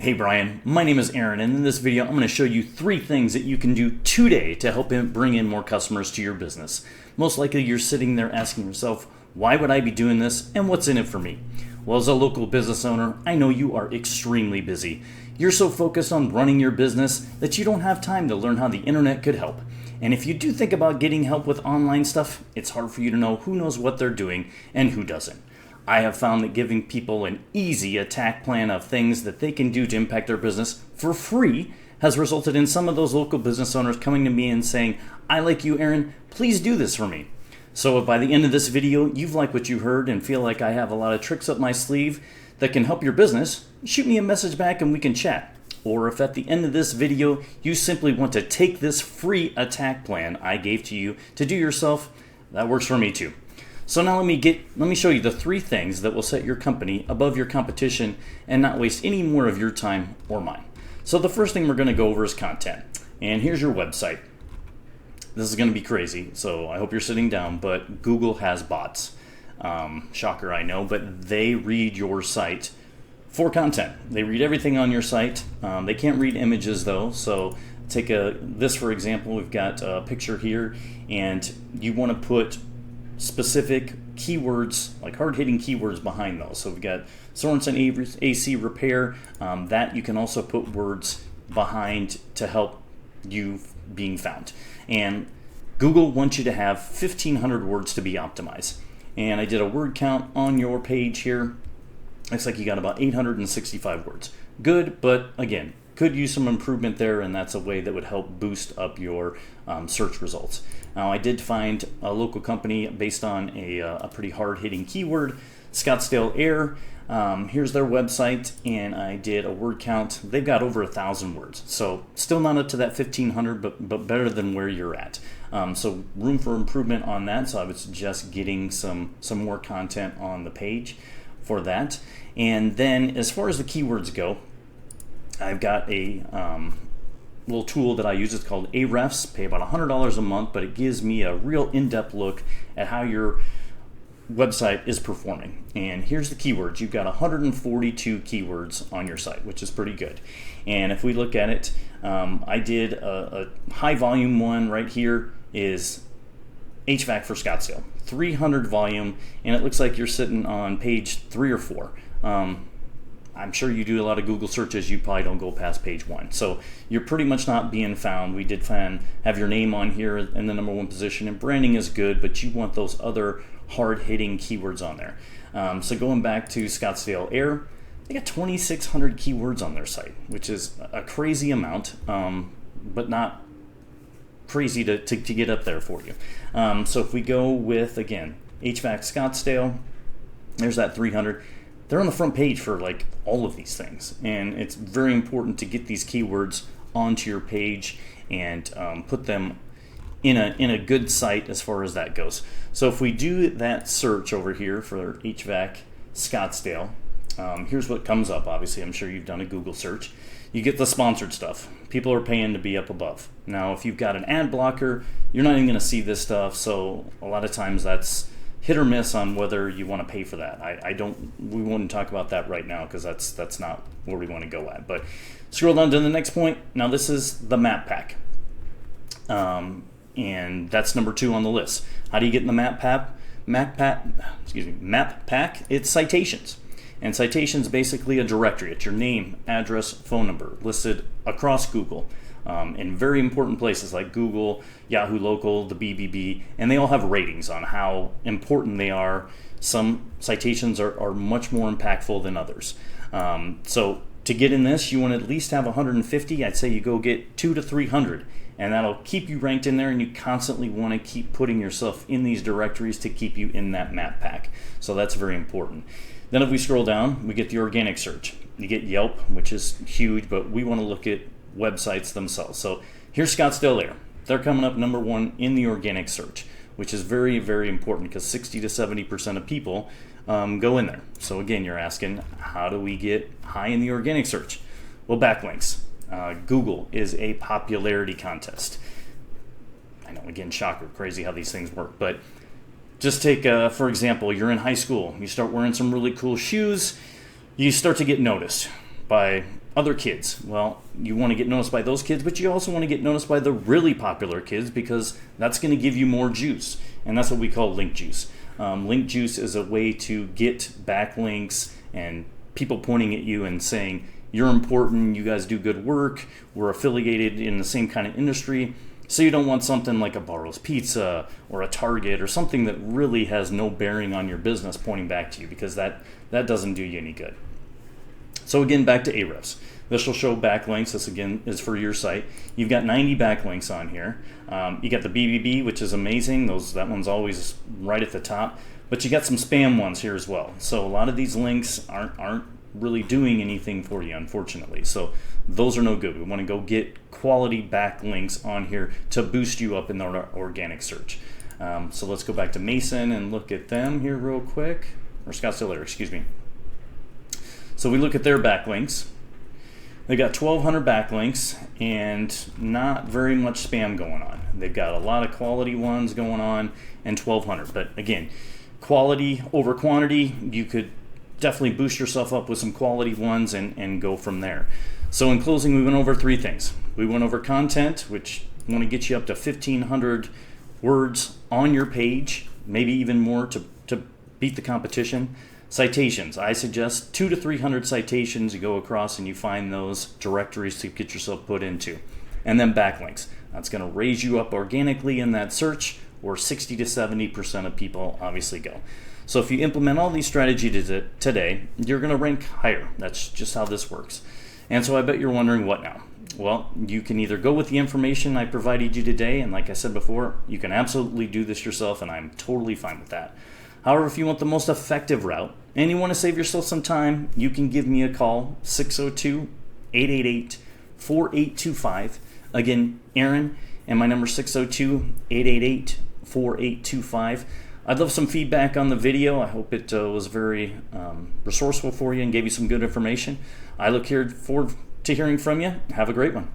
Hey Brian, my name is Aaron, and in this video I'm going to show you 3 things that you can do today to help bring in more customers to your business. Most likely you're sitting there asking yourself, why would I be doing this and what's in it for me? Well, as a local business owner, I know you are extremely busy. You're so focused on running your business that you don't have time to learn how the internet could help. And if you do think about getting help with online stuff, it's hard for you to know who knows what they're doing and who doesn't. I have found that giving people an easy attack plan of things that they can do to impact their business for free has resulted in some of those local business owners coming to me and saying, I like you, Aaron, please do this for me. So if by the end of this video you've liked what you heard and feel like I have a lot of tricks up my sleeve that can help your business, shoot me a message back and we can chat. Or if at the end of this video you simply want to take this free attack plan I gave to you to do yourself, that works for me too. So now let me show you the 3 things that will set your company above your competition and not waste any more of your time or mine. So the first thing we're going to go over is content. And here's your website. This is going to be crazy, so I hope you're sitting down, but Google has bots. Shocker, I know, but they read your site for content. They read everything on your site. They can't read images though, so take this for example. We've got a picture here, and you want to put specific keywords, like hard-hitting keywords behind those. So we've got Sorensen AC repair. That you can also put words behind to help you being found. And Google wants you to have 1,500 words to be optimized. And I did a word count on your page here. Looks like you got about 865 words. Good, but again, could use some improvement there, and that's a way that would help boost up your search results. Now, I did find a local company based on a pretty hard-hitting keyword, Scottsdale Air. Here's their website, and I did a word count. They've got over 1,000 words, so still not up to that 1,500, but better than where you're at. So room for improvement on that, so I would suggest getting some more content on the page for that. And then as far as the keywords go, I've got a little tool that I use. It's called Ahrefs. Pay about $100 a month, but it gives me a real in-depth look at how your website is performing. And here's the keywords. You've got 142 keywords on your site, which is pretty good. And if we look at it, I did a high volume one right here is HVAC for Scottsdale, 300 volume, and it looks like you're sitting on page 3 or 4. I'm sure you do a lot of Google searches, you probably don't go past page 1. So you're pretty much not being found. We did have your name on here in the #1 position, and branding is good, but you want those other hard-hitting keywords on there. So going back to Scottsdale Air, they got 2,600 keywords on their site, which is a crazy amount, but not crazy to get up there for you. So if we go with, again, HVAC Scottsdale, there's that 300. They're on the front page for like all of these things, and it's very important to get these keywords onto your page and put them in a good site as far as that goes. So if we do that search over here for HVAC Scottsdale, here's what comes up. Obviously, I'm sure you've done a Google search. You get the sponsored stuff. People are paying to be up above. Now, if you've got an ad blocker, you're not even going to see this stuff, so a lot of times that's hit or miss on whether you want to pay for that. We won't talk about that right now because that's not where we want to go at. But scroll down to the next point. Now this is the map pack. And that's number 2 on the list. How do you get in the map pack? It's citations. And citations basically a directory. It's your name, address, phone number listed across Google. In very important places like Google, Yahoo Local, the BBB, and they all have ratings on how important they are. Some citations are much more impactful than others. So to get in this, you want to at least have 150. I'd say you go get 200 to 300, and that'll keep you ranked in there, and you constantly want to keep putting yourself in these directories to keep you in that map pack. So that's very important. Then if we scroll down, we get the organic search. You get Yelp, which is huge, but we want to look at websites themselves. So here's Scottsdale Air. They're coming up #1 in the organic search, which is very, very important because 60 to 70% of people go in there. So again, you're asking, how do we get high in the organic search? Well, backlinks. Google is a popularity contest. I know, again, shocker, crazy how these things work, but just take, for example, you're in high school, you start wearing some really cool shoes, you start to get noticed by other kids. Well, you want to get noticed by those kids, but you also want to get noticed by the really popular kids, because that's going to give you more juice. And that's what we call link juice. Link juice is a way to get backlinks and people pointing at you and saying, you're important, you guys do good work, we're affiliated in the same kind of industry. So you don't want something like a Barrow's Pizza or a Target or something that really has no bearing on your business pointing back to you, because that doesn't do you any good. So again, back to Ahrefs. This will show backlinks. This again is for your site. You've got 90 backlinks on here. You got the BBB, which is amazing. That one's always right at the top. But you got some spam ones here as well. So a lot of these links aren't really doing anything for you, unfortunately. So those are no good. We want to go get quality backlinks on here to boost you up in the organic search. So let's go back to Mason and look at them here real quick, or Scottsdale Air, excuse me. So we look at their backlinks. They got 1,200 backlinks and not very much spam going on. They've got a lot of quality ones going on and 1,200. But again, quality over quantity, you could definitely boost yourself up with some quality ones and go from there. So in closing, we went over three things. We went over content, which want to get you up to 1,500 words on your page, maybe even more to beat the competition. Citations, I suggest 200 to 300 citations. You go across and you find those directories to get yourself put into. And then backlinks. That's going to raise you up organically in that search, where 60 to 70% of people obviously go. So if you implement all these strategies today, you're going to rank higher. That's just how this works. And so I bet you're wondering, what now? Well, you can either go with the information I provided you today, and like I said before, you can absolutely do this yourself, and I'm totally fine with that. However, if you want the most effective route and you want to save yourself some time, you can give me a call, 602-888-4825. Again, Aaron, and my number 602-888-4825. I'd love some feedback on the video. I hope it was very resourceful for you and gave you some good information. I look forward to hearing from you. Have a great one.